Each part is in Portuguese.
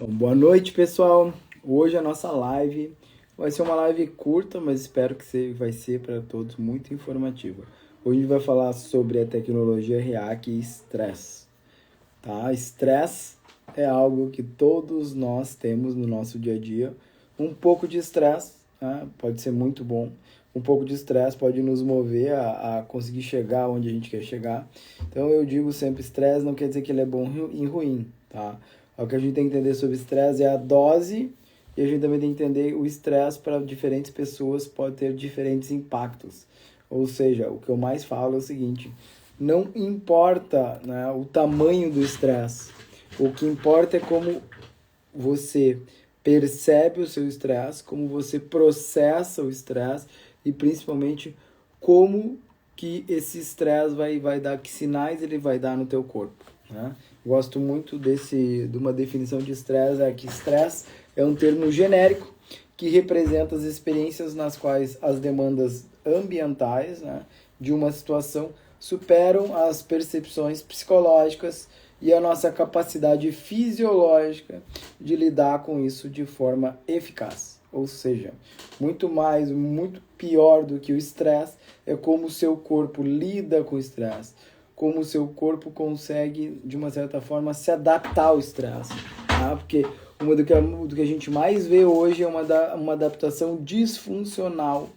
Então, boa noite, pessoal. Hoje a nossa live vai ser uma live curta, mas espero que vai ser para todos muito informativa. Hoje a gente vai falar sobre a tecnologia React e estresse. Tá? Estresse é algo que todos nós temos no nosso dia a dia. Um pouco de estresse, né? Pode ser muito bom. Um pouco de estresse pode nos mover a conseguir chegar onde a gente quer chegar. Então eu digo sempre, estresse não quer dizer que ele é bom e ruim, tá? O que a gente tem que entender sobre estresse é a dose, e a gente também tem que entender o estresse para diferentes pessoas pode ter diferentes impactos. Ou seja, o que eu mais falo é o seguinte: não importa, né, o tamanho do estresse, o que importa é como você percebe o seu estresse, como você processa o estresse e principalmente como que esse estresse vai dar, que sinais ele vai dar no teu corpo, né? Gosto muito de uma definição de estresse, é que estresse é um termo genérico que representa as experiências nas quais as demandas ambientais, né, de uma situação superam as percepções psicológicas e a nossa capacidade fisiológica de lidar com isso de forma eficaz. Ou seja, muito pior do que o estresse é como o seu corpo lida com o estresse, como o seu corpo consegue, de uma certa forma, se adaptar ao estresse. Tá? Porque do que a gente mais vê hoje é uma adaptação disfuncional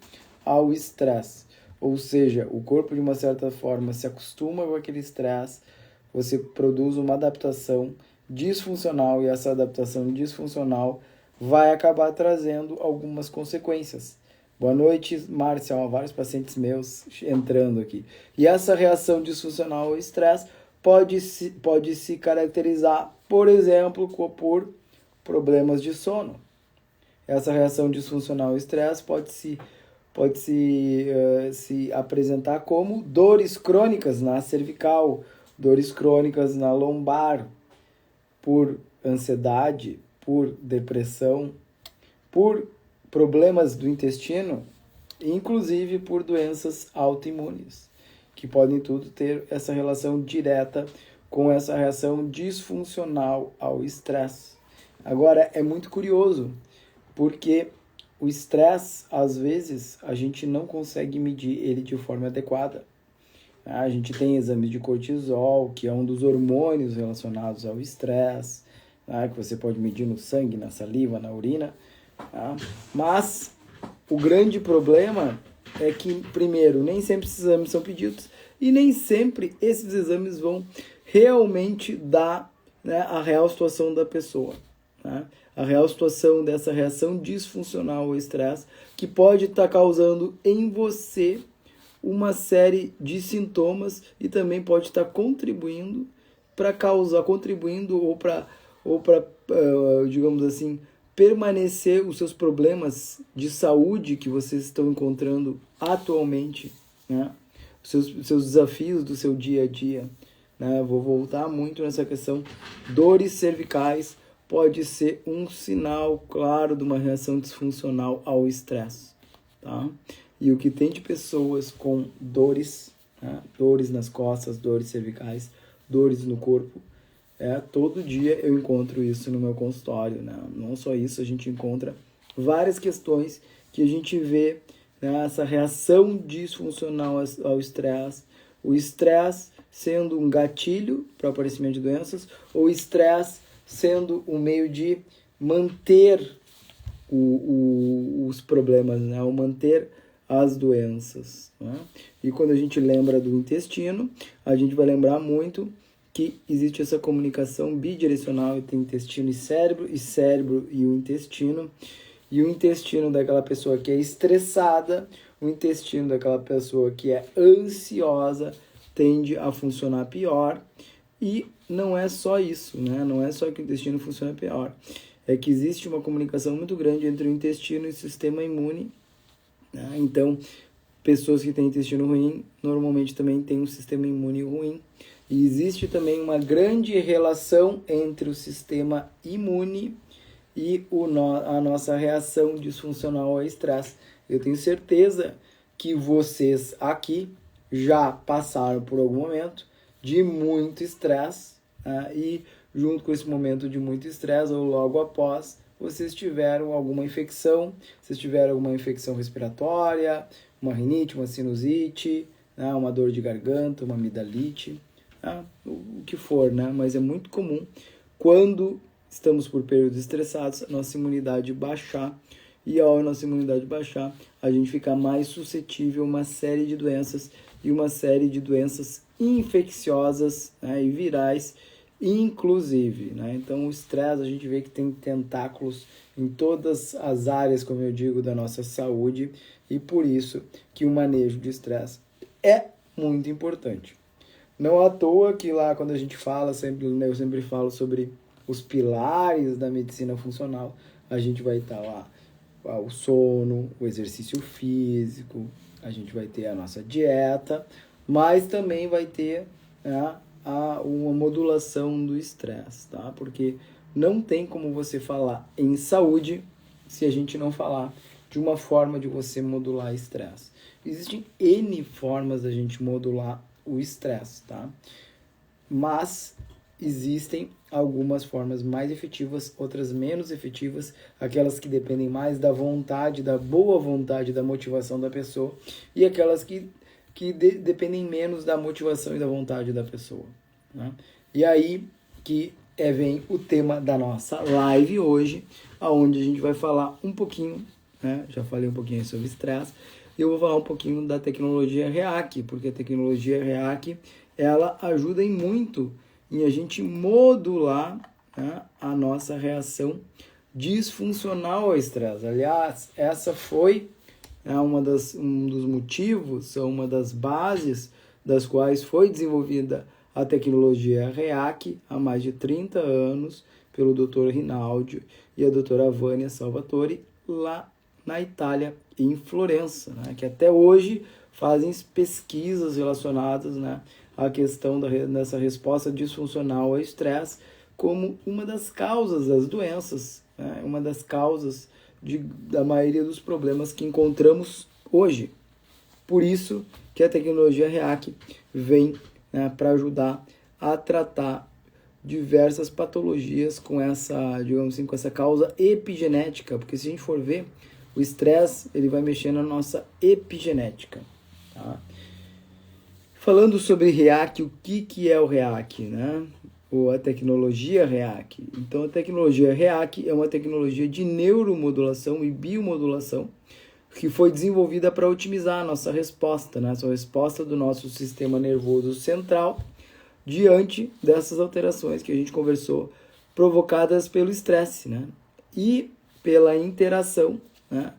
ao estresse. Ou seja, o corpo, de uma certa forma, se acostuma com aquele estresse, você produz uma adaptação disfuncional e essa adaptação disfuncional vai acabar trazendo algumas consequências. Boa noite, Márcia. Vários pacientes meus entrando aqui. E essa reação disfuncional ao estresse pode se caracterizar, por exemplo, por problemas de sono. Essa reação disfuncional ao estresse se apresentar como dores crônicas na cervical, dores crônicas na lombar, por ansiedade, por depressão, por problemas do intestino, inclusive por doenças autoimunes, que podem tudo ter essa relação direta com essa reação disfuncional ao estresse. Agora, é muito curioso, porque o estresse, às vezes, a gente não consegue medir ele de forma adequada. A gente tem exames de cortisol, que é um dos hormônios relacionados ao estresse, né, que você pode medir no sangue, na saliva, na urina. Tá? Mas o grande problema é que, primeiro, nem sempre esses exames são pedidos e nem sempre esses exames vão realmente dar, né, a real situação da pessoa. Né? A real situação dessa reação disfuncional ao estresse que pode estar causando em você uma série de sintomas e também pode estar contribuindo digamos assim, permanecer os seus problemas de saúde que vocês estão encontrando atualmente, né? Os seus desafios do seu dia a dia, né? Vou voltar muito nessa questão. Dores cervicais pode ser um sinal claro de uma reação disfuncional ao estresse, tá? E o que tem de pessoas com dores, né? Dores nas costas, dores cervicais, dores no corpo, todo dia eu encontro isso no meu consultório, né? Não só isso, a gente encontra várias questões que a gente vê, né, essa reação disfuncional ao estresse, o estresse sendo um gatilho para o aparecimento de doenças, ou o estresse sendo um meio de manter os problemas, né? Ou manter as doenças, né? E quando a gente lembra do intestino, a gente vai lembrar muito que existe essa comunicação bidirecional entre intestino e cérebro e o intestino daquela pessoa que é estressada, o intestino daquela pessoa que é ansiosa tende a funcionar pior. E não é só isso, né? Não é só que o intestino funciona pior, é que existe uma comunicação muito grande entre o intestino e o sistema imune, né? Então, pessoas que têm intestino ruim normalmente também têm um sistema imune ruim. E existe também uma grande relação entre o sistema imune e a nossa reação disfuncional ao estresse. Eu tenho certeza que vocês aqui já passaram por algum momento de muito estresse, né? E junto com esse momento de muito estresse ou logo após, vocês tiveram alguma infecção, vocês tiveram alguma infecção respiratória, uma rinite, uma sinusite, né, uma dor de garganta, uma amidalite, né, o que for, né? Mas é muito comum quando estamos por períodos estressados, a nossa imunidade baixar, e ao nossa imunidade baixar, a gente fica mais suscetível a uma série de doenças e uma série de doenças infecciosas, né, e virais, inclusive, né? Então o estresse a gente vê que tem tentáculos em todas as áreas, como eu digo, da nossa saúde, e por isso que o manejo de estresse é muito importante. Não à toa que lá quando a gente fala, eu sempre falo sobre os pilares da medicina funcional, a gente vai estar lá o sono, o exercício físico, a gente vai ter a nossa dieta, mas também vai ter, né, uma modulação do estresse, tá? Porque não tem como você falar em saúde se a gente não falar de uma forma de você modular estresse. Existem N formas da gente modular o estresse, tá? Mas existem algumas formas mais efetivas, outras menos efetivas, aquelas que dependem mais da vontade, da boa vontade, da motivação da pessoa, e aquelas que dependem menos da motivação e da vontade da pessoa, né? E aí que vem o tema da nossa live hoje, onde a gente vai falar um pouquinho, né? Já falei um pouquinho sobre estresse, e eu vou falar um pouquinho da tecnologia REAC, porque a tecnologia REAC, ela ajuda em muito em a gente modular, né, a nossa reação disfuncional ao estresse. Aliás, essa foi, né, um dos motivos, uma das bases das quais foi desenvolvida a tecnologia REAC há mais de 30 anos pelo Dr. Rinaldi e a doutora Vânia Salvatore lá na Itália, em Florença, né, que até hoje fazem pesquisas relacionadas, né, à questão dessa resposta disfuncional ao estresse como uma das causas das doenças, né, uma das causas da maioria dos problemas que encontramos hoje. Por isso que a tecnologia REAC vem, né, para ajudar a tratar diversas patologias com essa, digamos assim, com essa causa epigenética, porque se a gente for ver, o estresse ele vai mexer na nossa epigenética, tá? Falando sobre REAC, o que é o REAC, né? Ou a tecnologia REAC. Então, a tecnologia REAC é uma tecnologia de neuromodulação e biomodulação que foi desenvolvida para otimizar a nossa resposta, né? A resposta do nosso sistema nervoso central diante dessas alterações que a gente conversou, provocadas pelo estresse, né? E pela interação, né,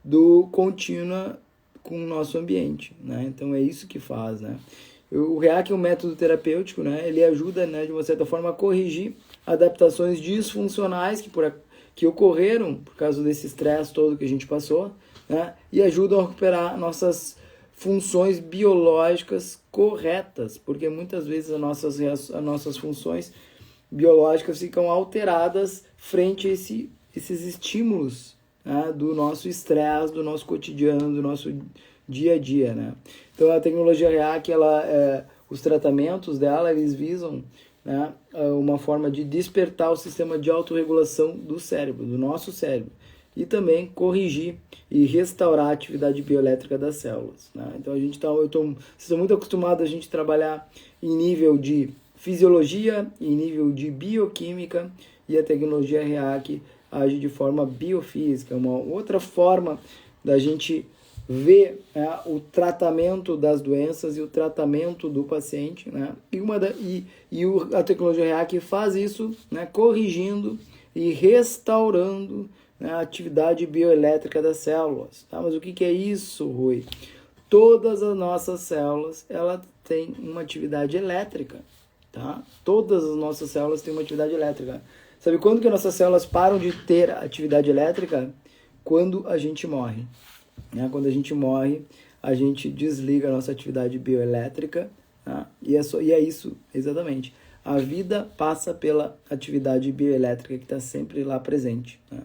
do contínua com o nosso ambiente, né? Então é isso que faz, né? O REAC é um método terapêutico, né? Ele ajuda, né, de uma certa forma a corrigir adaptações disfuncionais que ocorreram por causa desse estresse todo que a gente passou, né? E ajudam a recuperar nossas funções biológicas corretas, porque muitas vezes as nossas funções biológicas ficam alteradas frente a esses estímulos, né, do nosso estresse, do nosso cotidiano, do nosso dia a dia, né? Então a tecnologia REAC, os tratamentos dela, eles visam, né, uma forma de despertar o sistema de autorregulação do cérebro, do nosso cérebro, e também corrigir e restaurar a atividade bioelétrica das células, né? Então vocês estão muito acostumados a gente trabalhar em nível de fisiologia, em nível de bioquímica, e a tecnologia REAC age de forma biofísica, uma outra forma da gente ver, né, o tratamento das doenças e o tratamento do paciente, né? A tecnologia REAC faz isso, né, corrigindo e restaurando, né, a atividade bioelétrica das células, tá? Mas o que é isso, Rui? Todas as nossas células, ela tem uma atividade elétrica, tá? Todas as nossas células têm uma atividade elétrica. Sabe quando que as nossas células param de ter atividade elétrica? Quando a gente morre, né? Quando a gente morre, a gente desliga a nossa atividade bioelétrica, tá? E é isso, exatamente. A vida passa pela atividade bioelétrica que está sempre lá presente, né?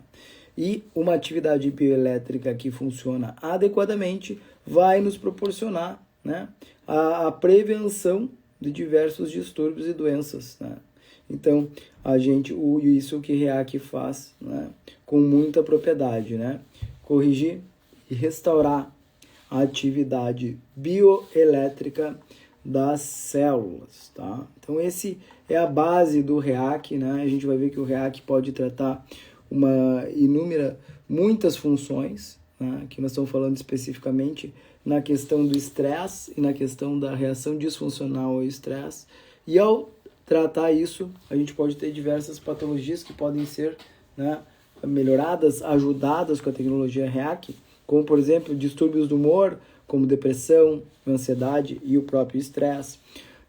E uma atividade bioelétrica que funciona adequadamente vai nos proporcionar, né, a prevenção de diversos distúrbios e doenças, né? Então, isso que REAC faz, né, com muita propriedade, né? Corrigir e restaurar a atividade bioelétrica das células, tá? Então, esse é a base do REAC, né? A gente vai ver que o REAC pode tratar muitas funções, né? Que nós estamos falando especificamente na questão do estresse e na questão da reação disfuncional ao estresse. E ao tratar isso, a gente pode ter diversas patologias que podem ser, né, melhoradas, ajudadas com a tecnologia REAC, como, por exemplo, distúrbios do humor, como depressão, ansiedade e o próprio estresse.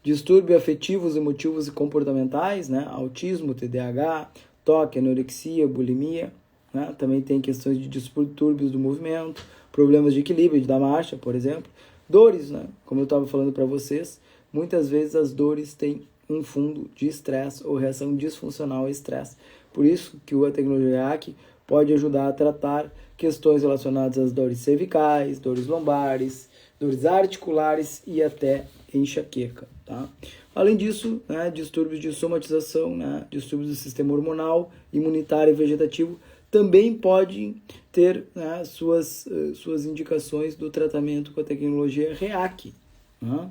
Distúrbios afetivos, emotivos e comportamentais, né, autismo, TDAH, toque, anorexia, bulimia. Né? Também tem questões de distúrbios do movimento, problemas de equilíbrio da marcha, por exemplo. Dores, né? Como eu estava falando para vocês, muitas vezes as dores têm um fundo de estresse ou reação disfuncional ao estresse. Por isso que a tecnologia REAC pode ajudar a tratar questões relacionadas às dores cervicais, dores lombares, dores articulares e até enxaqueca. Tá? Além disso, né, distúrbios de somatização, né, distúrbios do sistema hormonal, imunitário e vegetativo também podem ter, né, suas indicações do tratamento com a tecnologia REAC. Né?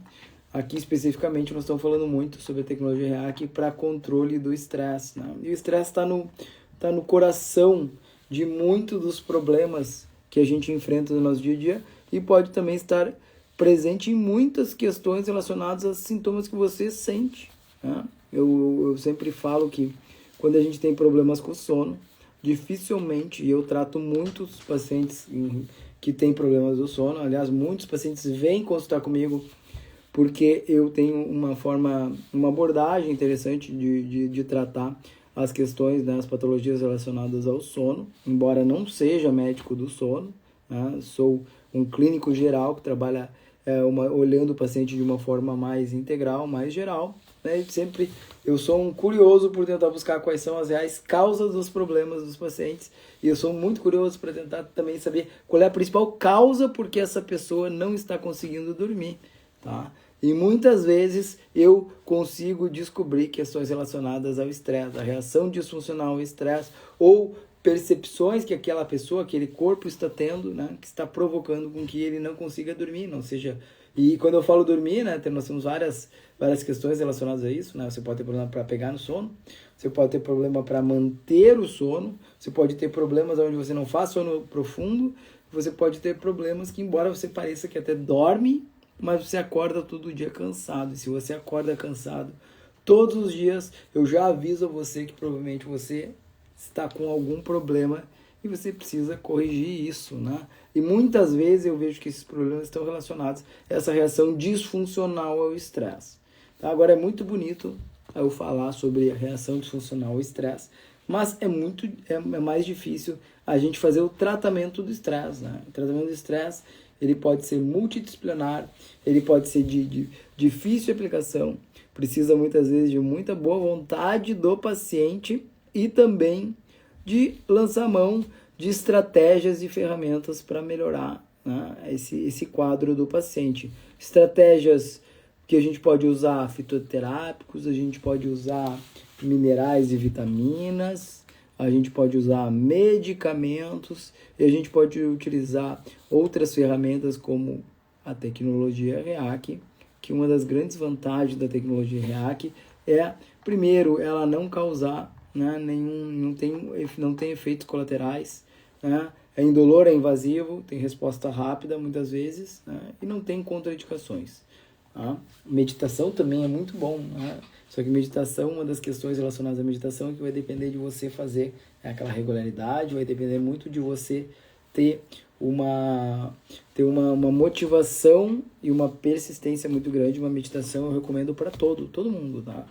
Aqui especificamente nós estamos falando muito sobre a tecnologia REAC para controle do estresse. Né? E o estresse está no coração de muitos dos problemas que a gente enfrenta no nosso dia a dia e pode também estar presente em muitas questões relacionadas aos sintomas que você sente. Né? Eu sempre falo que quando a gente tem problemas com o sono, dificilmente, e eu trato muitos pacientes que têm problemas do sono, aliás, muitos pacientes vêm consultar comigo porque eu tenho uma abordagem interessante de tratar as questões, né, as patologias relacionadas ao sono, embora não seja médico do sono, né, sou um clínico geral que trabalha olhando o paciente de uma forma mais integral, mais geral, né, eu sou um curioso por tentar buscar quais são as reais causas dos problemas dos pacientes, e eu sou muito curioso para tentar também saber qual é a principal causa porque essa pessoa não está conseguindo dormir, tá? E muitas vezes eu consigo descobrir questões relacionadas ao estresse, a reação disfuncional ao estresse, ou percepções que aquela pessoa, aquele corpo está tendo, né, que está provocando com que ele não consiga dormir, não seja... E quando eu falo dormir, né, nós temos várias questões relacionadas a isso, né? Você pode ter problema para pegar no sono, você pode ter problema para manter o sono, você pode ter problemas onde você não faz sono profundo, você pode ter problemas que, embora você pareça que até dorme, mas você acorda todo dia cansado. E se você acorda cansado todos os dias, eu já aviso a você que provavelmente você está com algum problema e você precisa corrigir isso, né? E muitas vezes eu vejo que esses problemas estão relacionados a essa reação disfuncional ao estresse. Tá? Agora é muito bonito eu falar sobre a reação disfuncional ao estresse, mas é mais difícil a gente fazer o tratamento do estresse, né? O tratamento do estresse, ele pode ser multidisciplinar, ele pode ser de difícil aplicação, precisa muitas vezes de muita boa vontade do paciente e também de lançar mão de estratégias e ferramentas para melhorar, né, esse quadro do paciente. Estratégias que a gente pode usar fitoterápicos, a gente pode usar minerais e vitaminas, a gente pode usar medicamentos e a gente pode utilizar outras ferramentas como a tecnologia REAC, que uma das grandes vantagens da tecnologia REAC é, primeiro, ela não causar, né, não tem efeitos colaterais, né, é indolor, é invasivo, tem resposta rápida muitas vezes, né, e não tem contraindicações. Tá? Meditação também é muito bom, né? Só que meditação, uma das questões relacionadas à meditação é que vai depender de você fazer aquela regularidade, vai depender muito de você ter uma motivação e uma persistência muito grande. Uma meditação eu recomendo para todo mundo, tá?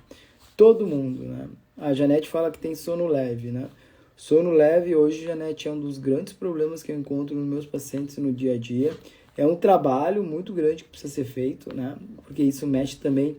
Todo mundo, né? A Janete fala que tem sono leve, né? Sono leve, hoje, Janete, é um dos grandes problemas que eu encontro nos meus pacientes no dia a dia. É um trabalho muito grande que precisa ser feito, né? Porque isso mexe também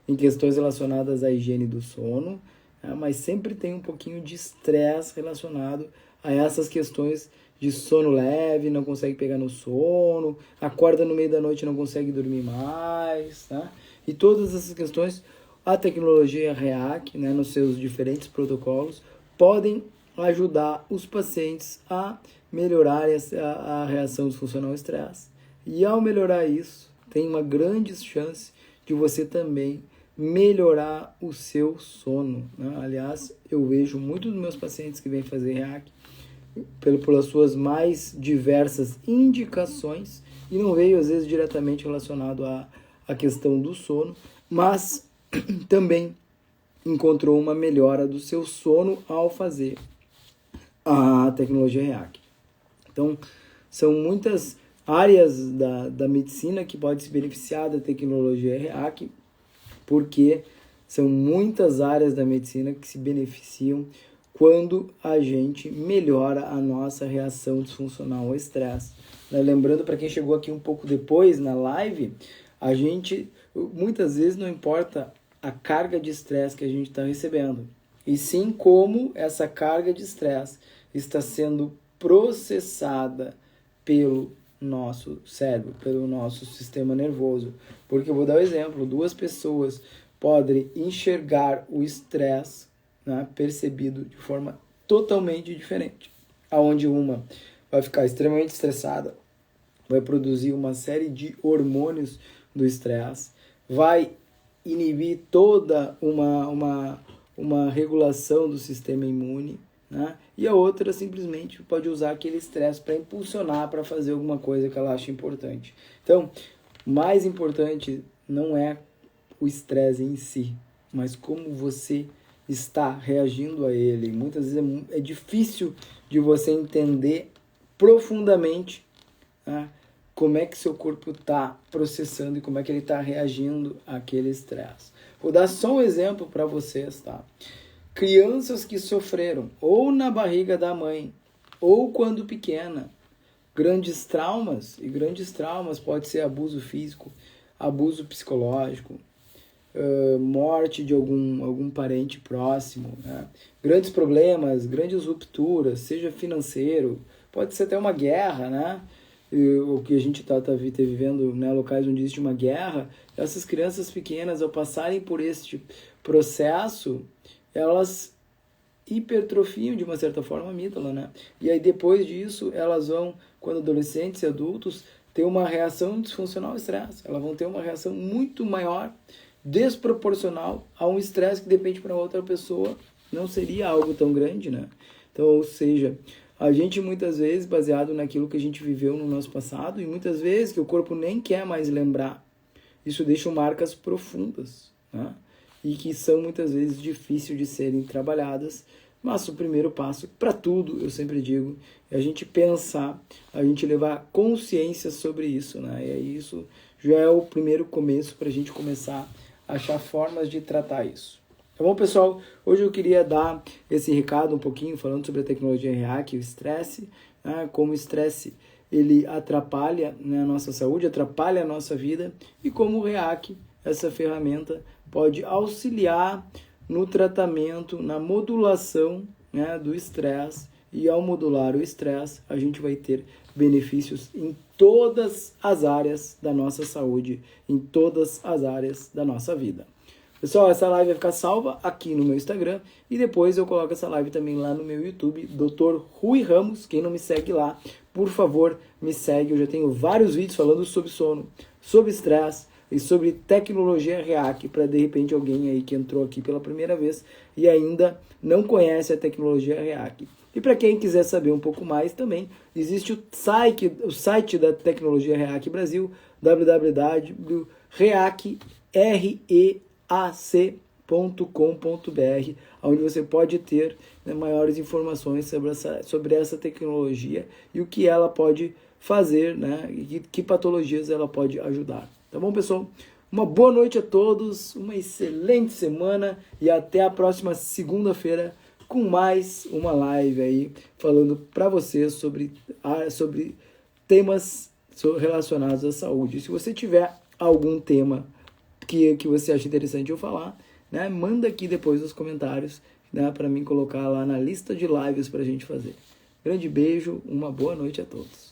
em questões relacionadas à higiene do sono, né? Mas sempre tem um pouquinho de estresse relacionado a essas questões de sono leve, não consegue pegar no sono, acorda no meio da noite e não consegue dormir mais, né? E todas essas questões, a tecnologia REAC, né, nos seus diferentes protocolos, podem ajudar os pacientes a melhorar a reação disfuncional ao estresse. E ao melhorar isso, tem uma grande chance de você também melhorar o seu sono, né? Aliás, eu vejo muitos dos meus pacientes que vêm fazer REAC pelas suas mais diversas indicações, e não veio às vezes diretamente relacionado à questão do sono, mas também encontrou uma melhora do seu sono ao fazer a tecnologia REAC. Então, são muitas áreas da medicina que podem se beneficiar da tecnologia REAC, porque são muitas áreas da medicina que se beneficiam quando a gente melhora a nossa reação disfuncional ao estresse. Lembrando, para quem chegou aqui um pouco depois na live, a gente, muitas vezes, não importa a carga de estresse que a gente está recebendo, e sim como essa carga de estresse está sendo processada pelo nosso cérebro, pelo nosso sistema nervoso. Porque eu vou dar um exemplo, 2 pessoas podem enxergar o estresse, né, percebido de forma totalmente diferente, aonde uma vai ficar extremamente estressada, vai produzir uma série de hormônios do estresse, vai inibir toda uma regulação do sistema imune, né? E a outra simplesmente pode usar aquele estresse para impulsionar para fazer alguma coisa que ela acha importante. Então, mais importante não é o estresse em si, mas como você está reagindo a ele. Muitas vezes é difícil de você entender profundamente, né, como é que seu corpo está processando e como é que ele está reagindo àquele estresse. Vou dar só um exemplo para vocês, tá? Crianças que sofreram ou na barriga da mãe ou quando pequena grandes traumas, e grandes traumas pode ser abuso físico, abuso psicológico, morte de algum parente próximo, né? Grandes problemas, grandes rupturas, seja financeiro, pode ser até uma guerra, né? O que a gente está vivendo, né, locais onde existe uma guerra, essas crianças pequenas, ao passarem por este processo, elas hipertrofiam de uma certa forma a amígdala, né? E aí depois disso, elas vão, quando adolescentes e adultos, ter uma reação disfuncional ao estresse. Elas vão ter uma reação muito maior, desproporcional a um estresse que depende para outra pessoa, não seria algo tão grande, né? Então, ou seja, a gente muitas vezes, baseado naquilo que a gente viveu no nosso passado, e muitas vezes que o corpo nem quer mais lembrar, isso deixa marcas profundas, né? E que são muitas vezes difíceis de serem trabalhadas, mas o primeiro passo para tudo, eu sempre digo, é a gente pensar, a gente levar consciência sobre isso, né? E aí isso já é o primeiro começo para a gente começar a achar formas de tratar isso. Tá bom, pessoal? Hoje eu queria dar esse recado um pouquinho, falando sobre a tecnologia REAC e o estresse, né? Como o estresse ele atrapalha, né, a nossa saúde, atrapalha a nossa vida, e como o REAC, essa ferramenta, pode auxiliar no tratamento, na modulação, né, do estresse, e ao modular o estresse, a gente vai ter benefícios em todas as áreas da nossa saúde, em todas as áreas da nossa vida. Pessoal, essa live vai ficar salva aqui no meu Instagram, e depois eu coloco essa live também lá no meu YouTube, Dr. Rui Ramos. Quem não me segue lá, por favor, me segue. Eu já tenho vários vídeos falando sobre sono, sobre estresse, e sobre tecnologia REAC, para de repente alguém aí que entrou aqui pela primeira vez e ainda não conhece a tecnologia REAC. E para quem quiser saber um pouco mais também, existe o site da Tecnologia REAC Brasil, www.reac.com.br, onde você pode ter, né, maiores informações sobre essa tecnologia e o que ela pode fazer, né, e que patologias ela pode ajudar. Tá bom, pessoal? Uma boa noite a todos, uma excelente semana e até a próxima segunda-feira com mais uma live aí falando para vocês sobre temas relacionados à saúde. Se você tiver algum tema que você acha interessante eu falar, né, manda aqui depois nos comentários, né, para mim colocar lá na lista de lives para a gente fazer. Grande beijo, uma boa noite a todos.